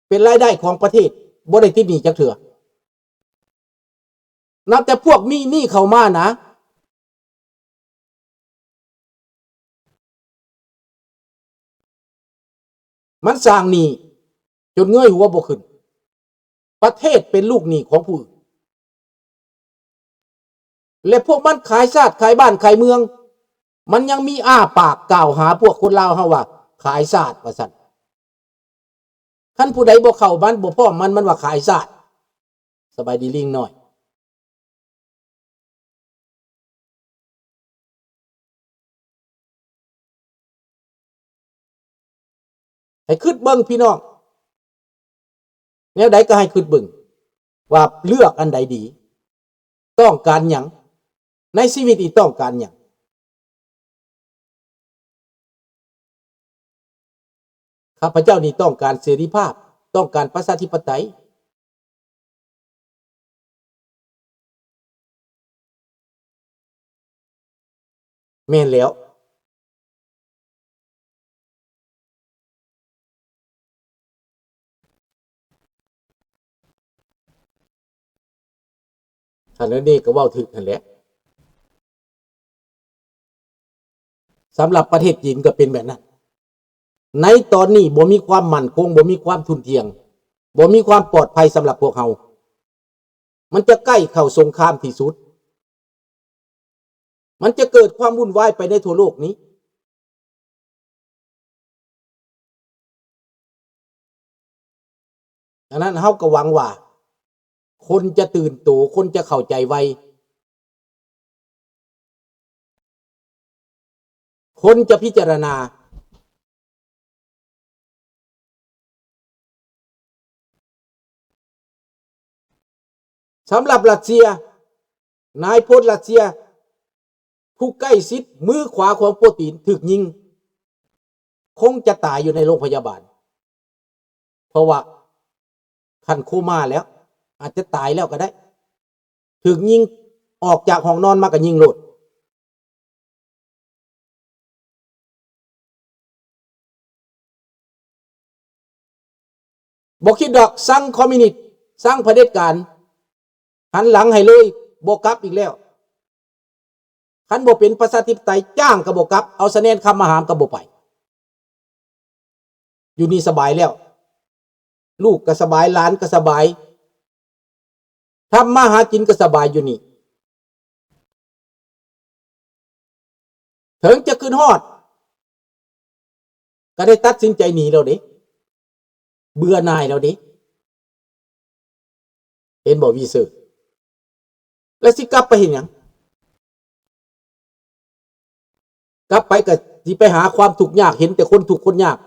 เป็นรายได้ของประเทศบ่ได้ติดหนี้จักเถื่อนับแต่พวกมีหนี้เข้ามานะมันสร้างหนี้จนเงยหัวบ่ขึ้นประเทศเป็นลูกหนี้ของผู้อื่นและพวกมันขายชาติขายบ้านขายเมืองมันยังมีอ้าปากกล่าวหาพวกคนลาวเฮาว่าขายชาติว่าซั่นคันผู้ใดบ่เข้ามันบ่พร้อมมันว่าขายชาติสบายดีลิงน้อยให้คิดเบิ่งพี่น้องแนวใดก็ให้คิดเบิ่งว่าเลือกอันใดดีต้องการหยังในชีวิตนี้ต้องการหยังข้าพเจ้านี่ต้องการเสรีภาพต้องการประชาธิปไตยแม่นแล้วอันนี้ก็เว้าถึกนั่นแหละสำหรับประเทศจีนก็เป็นแบบนั้นในตอนนี้บ่มีความมั่นคงบ่มีความทุนเทียงบ่มีความปลอดภัยสำหรับพวกเฮามันจะใกล้เข้าสงครามที่สุดมันจะเกิดความวุ่นวายไปในทั่วโลกนี้ดังนั้นเฮาก็หวังว่าคนจะตื่นตัวคนจะเข้าใจไวคนจะพิจารณาสำหรับรัสเซียนายพลรัสเซียผู้ใกล้ชิดมือขวาของปูตินถูกยิงคงจะตายอยู่ในโรงพยาบาลเพราะว่าขั้นโคม่าแล้วอาจจะตายแล้วก็ได้ถูกยิงออกจากห้องนอนมาก็ยิงโลดบ่คิดดอกสั่งคอมมิวนิสต์สั่งเผด็จการหันหลังให้เลยบ่กลับอีกแล้วคันบ่เป็นประชาธิปไตยจ้างก็บ่กลับเอาคะแนนคำมาหามก็บ่ไปอยู่นี่สบายแล้วลูกก็สบายหลานก็สบายทำมาหากินก็สบายอยู่นี่ถึงจะขึ้นฮอดก็ได้ตัดสินใจหนีแล้วเด้เบื่อหน่ายแล้วเด้เห็นบ่วีเซอร์แล้วสิกลับไปเห็นหยังกลับไปก็สิไปหาความทุกข์ยากเห็นแต่คนทุกข์คนยาก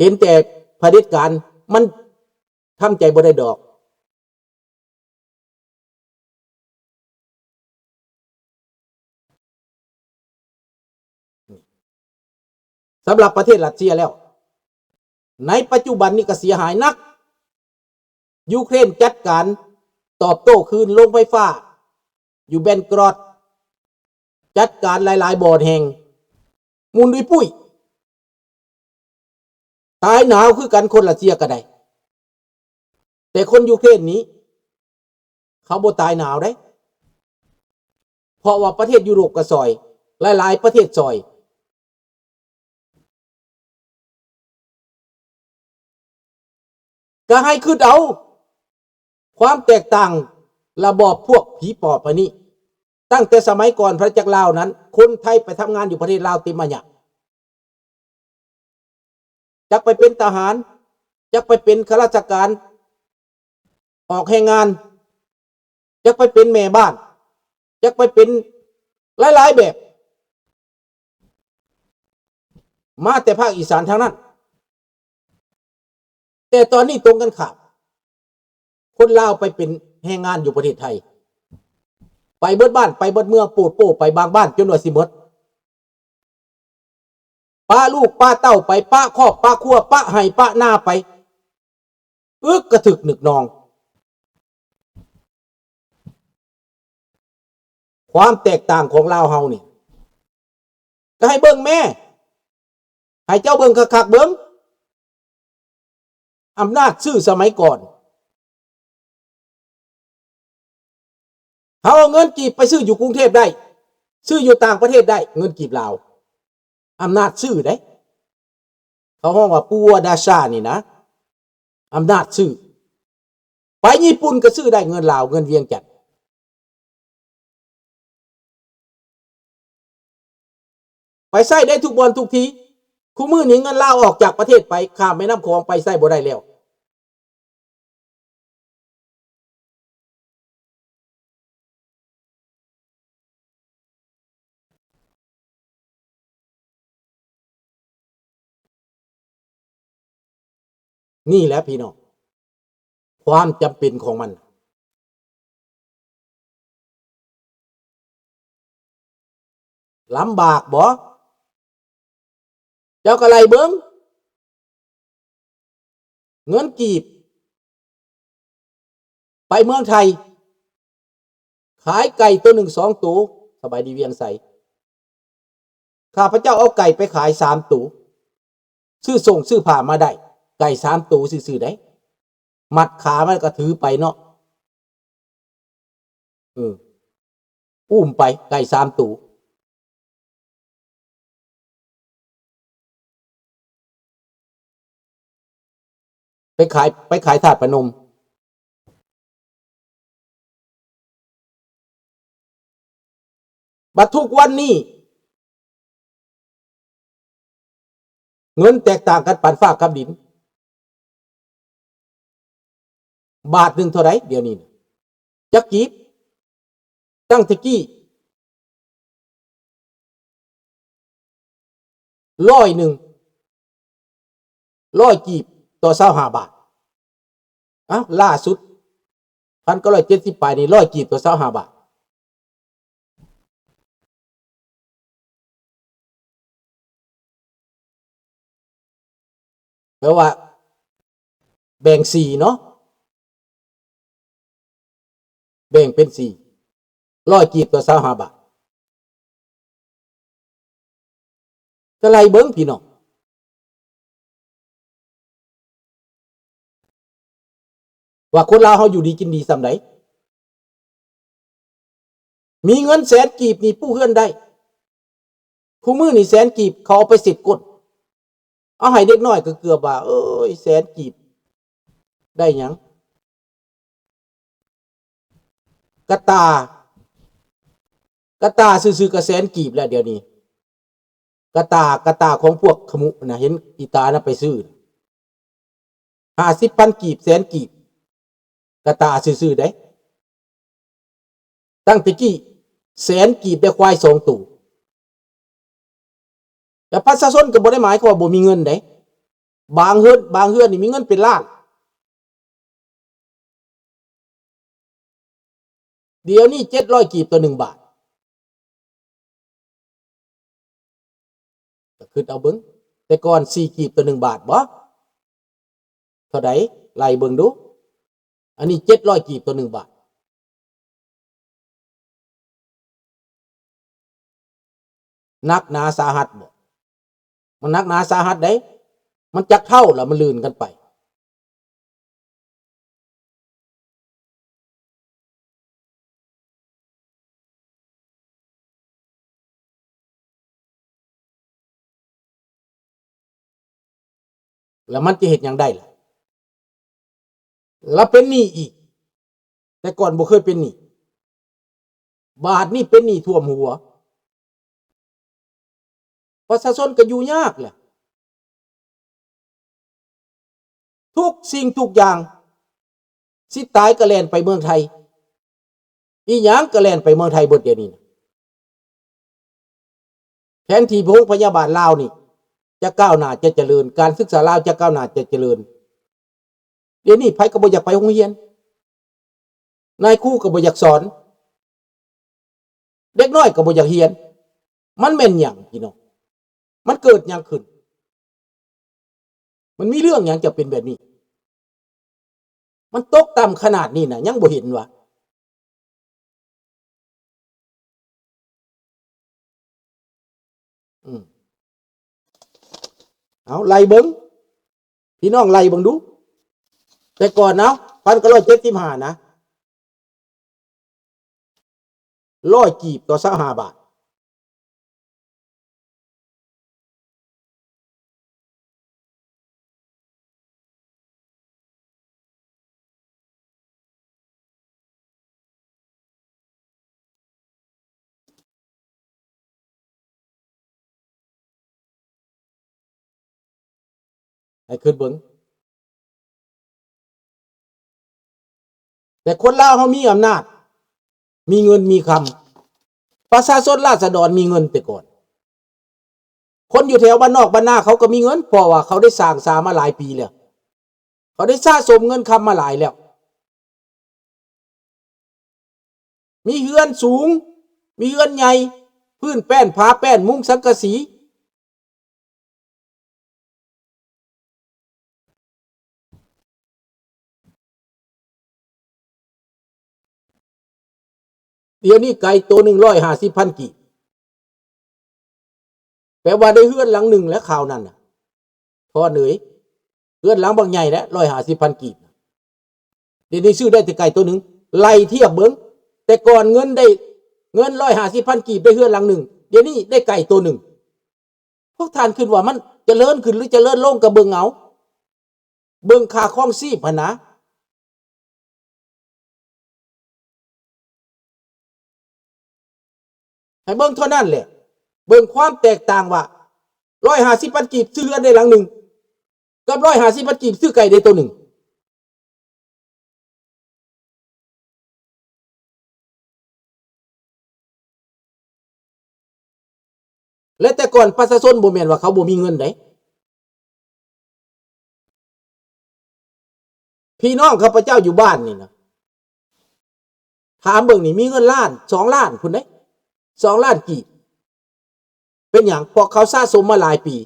เห็นแต่เผด็จการมันทำใจบ่ได้ดอกสำหรับประเทศรัสเซียแล้วในปัจจุบันนี้ก็เสียหายนักยูเครนจัดการตอบโต้คืนโรงไฟฟ้าอยู่เบนกรอดจัดการหลายๆบ่อนแห่งมุนด้วยปุ้ยตายหนาวคือกันคนรัสเซียก็ได้แต่คนยูเครนนี้เขาบ่ตายหนาวได้เพราะว่าประเทศยุโรปก็ซอยหลายๆประเทศซอยก็ให้ขึ้นเอาความแตกต่างระบอบพวกผีปอบอันนี้ตั้งแต่สมัยก่อนพระจักรลาวนั้นคนไทยไปทำงานอยู่ประเทศลาวเต็มมาเนี่ยจักไปเป็นทหารจักไปเป็นข้าราชการออกแรงงานจักไปเป็นแม่บ้านจักไปเป็นหลายๆแบบมาแต่ภาคอีสานทางนั้นแต่ตอนนี้ตรงกันข้ามคนลาวไปเป็นแรงงานอยู่ประเทศไทยไปเบิดบ้านไปเบิดเมืองปูดโป้ไปบางบ้านจนว่าสิหมดป้าลูกป้าเต้าไปป้าครอบป้าครัวป้าไห้ป้าหน้าไปกระถึกหนึกนองความแตกต่างของลาวเฮานี่ก็ให้เบิ่งแม่ให้เจ้าเบิ่งคักๆเบิ่ง อำนาจซื้อสมัยก่อนเขาเอาเงินกีบไปซื้ออยู่กรุงเทพได้ซื้ออยู่ต่างประเทศได้เงินกีบลาวอำนาจซื้อได้เขาห้องว่าปัวดาชานี่นะอำนาจซื้อไปญี่ปุ่นก็ซื้อได้เงินลาวเงินเวียงจันทน์ไปใช้ได้ทุกบอลทุกทีคู่มือนี้เงินลาวออกจากประเทศไปข้ามแม่น้ำคลองไปใช้บ่ได้แล้วนี่แหละพี่น้องความจำเป็นของมันลำบากบ่เจ้ากะไรเบิ้งเงินกีบไปเมืองไทยขายไก่ตัวหนึ่งสองตัวสบายดีเวียงใสข้าพเจ้าเอาไก่ไปขายสามตัวซื้อส่งซื้อผ่ามาได้ไก่สามตัวซื้อได้มัดขามันก็ถือไปเนาะอุ้มไปไก่สามตัวไปขายถาดพนมบัดทุกวันนี้เงินแตกต่างกันปานฟ้ากับดินบาทหนึ่งเท่าไรเดี๋ยวนี้จักกีบตั้งตะกี้100กีบต่อ25 บาทล่าสุด1,970ไปนี่100กีบต่อ25 บาทแปลว่าแบ่งสี่เนาะแบ่งเป็น400กีบต่อ25 บาทก็ไล่เบิ้งพี่น้องว่าคนลาวเขาอยู่ดีกินดีสำไหนมีเงินแสนกีบนี่ผู้เฮือนได้คู่มือนี่แสนกีบเขาเอาไปสิทธิ์กดเอาให้เด็กน้อยก็เกือบว่าแสนกีบได้หยังกระตาซื้อๆกระแสนกีบแล้วเดี๋ยวนี้กระตาของพวกขมุนะเห็นอีตานะไปซื้อ50,000กีบแสนกีบกระตาซื้อได้ตั้งแต่กี้แสนกีบได้ควาย2 ตัวแต่ประชาชนก็บ่ได้หมายความว่าบ่มีเงินเด้บางเฮือนนี่มีเงินเป็นล้านเดี๋ยวนี้700กีบต่อ1 บาทก็คือเอาเบิ่งแต่ก่อน4กีบต่อ1 บาทบ่เท่าใดไล่เบิ่งดูอันนี้700กีบต่อ1 บาทนักหนาสาหัสบ่มันนักหนาสาหัสเด้มันจักเท่าแล้วมันลื่นกันไปแล้วมันจะเฮ็ดหยังได้ล่ะแล้วเป็นหนี้อีกแต่ก่อนบ่เคยเป็นหนี้บาทนี่เป็นหนี้ท่วมหัวประชาชนก็อยู่ยากแหละทุกสิ่งทุกอย่างสิตายก็แล่นไปเมืองไทยอีหยังก็แล่นไปเมืองไทยเบิดเดี๋ยวนี้แทนที่โรงพยาบาลลาวนี่จะก้าวหน้าจะเจริญการศึกษาลาวจะก้าวหน้าจะเจริญเดี๋ยวนี้ไผก็บ่อยากไปโรงเรียนนายครูก็บ่อยากสอนเด็กน้อยก็บ่อยากเรียนมันแม่นหยังพี่น้องมันเกิดหยังขึ้นมันมีเรื่องหยังจะเป็นแบบนี้มันตกต่ำขนาดนี้น่ะยังบ่เห็นวะเอาไล่เบิ่งพี่น้องไล่เบิ่งดู แต่ก่อนเนาะ1975นะ100 กีบต่อ25 บาทให้ขึ้นเบิ่งแต่คนลาวเขามีอำนาจมีเงินมีคำประชาชนราษฎรมีเงินแต่ก่อนคนอยู่แถวบ้านนอกบ้านนาเขาก็มีเงินเพราะว่าเขาได้สร้างสามาหลายปีแล้วเขาได้สะสมเงินคำมาหลายแล้วมีเฮือนสูงมีเฮือนใหญ่พื้นแป้นผาแป้นมุ้งสังกะสีเดี๋ยวนี้ไก่ตัว150,000 กีบแปลว่าได้เฮือนหลังหนึ่งแล้วข่าวนั้นพอเหนื่อยเฮือนหลังบางใหญ่แล้ว150,000 กีบเดี๋ยวนี้ซื้อได้แต่ไก่ตัวหนึ่งไล่เทียบเบิ้งแต่ก่อนเงิน150,000 กีบได้เฮือนหลังหนึ่งเดี๋ยวนี้ได้ไก่ตัวหนึ่งพวกท่านคิดว่ามันเจริญขึ้นหรือเจริญลงกับเบิ้งเอาเบิ้งค่าครองชีพนะให้เบิ้งเท่านั้นแหละเบิ่งความแตกต่างว่า150,000 กีบซื้อเรือนได้หลังหนึ่งกับ150,000 กีบซื้อไก่ได้ตัวหนึ่งและแต่ก่อนประชาชนบ่แม่นว่าเขาบ่มีเงินได้พี่น้องข้าพเจ้าอยู่บ้านนี่นะถามเบิ่งนี่มีเงินล้าน2 ล้านพุ่นเด้2 ล้านกีบเป็นอย่างเพราะเขาสะสมมาหลายปี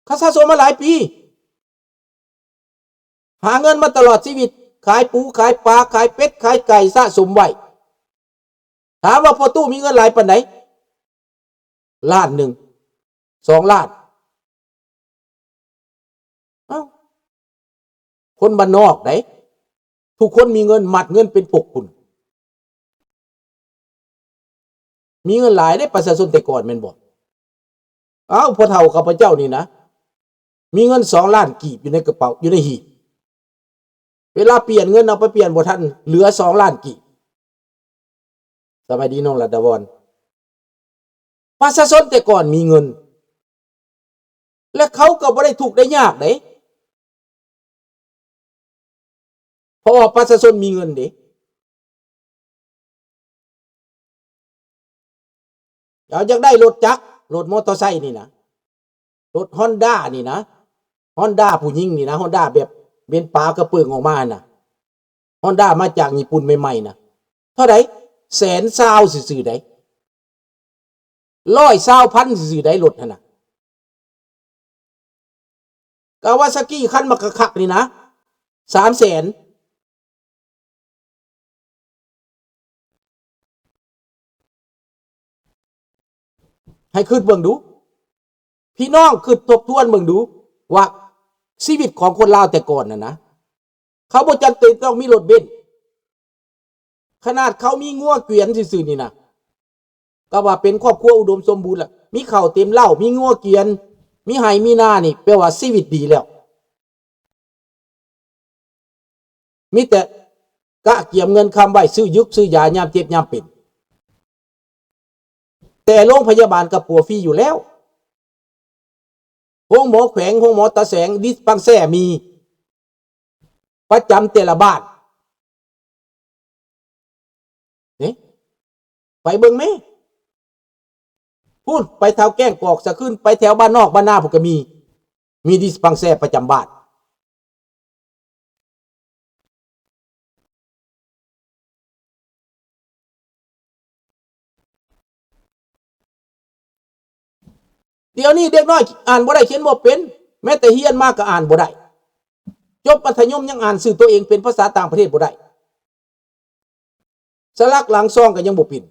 เขาสะสมมาหลายปีหาเงินมาตลอดชีวิตขายปูขายปลาขายเป็ดขายไก่สะสมไว้ถามว่าพอตู้มีเงินหลายปานไหนล้านหนึ่ง2 ล้านเอ้าคนบ้านนอกไหนทุกคนมีเงินมัดเงินเป็นปกคุณมีเงินหลายได้ประชาชนแต่ก่อนแม่นบ่เอ้าพอเฒ่าข้าพเจ้านี่นะมีเงิน2 ล้านกีบอยู่ในกระเป๋าอยู่ในหีบเวลาเปลี่ยนเงินเอาไปเปลี่ยนบ่ทันเหลือ2 ล้านกีบสบายดีน้องรัตวรประชาชนแต่ก่อนมีเงินและเขาก็บ่ได้ทุกข์ได้ยากเด้เพราะว่าประชาชนมีเงินเด้อยากได้รถจักรรถมอเตอร์ไซค์นี่นะรถ Honda นี่นะ Honda ผู้หญิงนี่นะ Honda แบบเป็นปลากระเปืองออกมาน่ะ Honda มาจากญี่ปุ่นใหม่ๆนะเท่าไหร่120,000ซื่อๆได้120,000ซื่อๆได้รถนั่นน่ะกาวาซากิคันมักคักๆนี่นะ300,000ให้คิดเบิ่งดูพี่น้องคิดทบทวนเบิ่งดูว่าชีวิตของคนลาวแต่ก่อนนะเขาบ่จำเป็นต้องมีรถเบนซ์ขนาดเขามีงัวเกวียนซื่อๆนี่นะก็ว่าเป็นครอบครัวอุดมสมบูรณ์ละมีข้าวเต็มเล้ามีงัวเกวียนมีไห่มีนานี่แปลว่าชีวิตดีแล้วมีแต่กะเกี่ยมเงินคำไว้ซื้อยุกซื้อยายามเจ็บยามเป็นแต่โรงพยาบาลกับปัวฟรีอยู่แล้วห้องหมอแขวงห้องหมอตาแสงดิสปังแซ่มีประจำแต่ละบ้านนี่ไปเบิ่งไหมพูดไปแถวแก้งกอกสะขึ้นไปแถวบ้านนอกบ้านนาผมก็มีดิสปังแซ่ประจำบ้านเดี๋ยวนี้เด็กน้อยอ่านบ่ได้เขียนบ่เป็นแม้แต่เฮียนมากก็อ่านบ่ได้จบมัธยมยังอ่านสื่อตัวเองเป็นภาษาต่างประเทศบ่ได้สลักหลังซองก็ยังบ่เป็น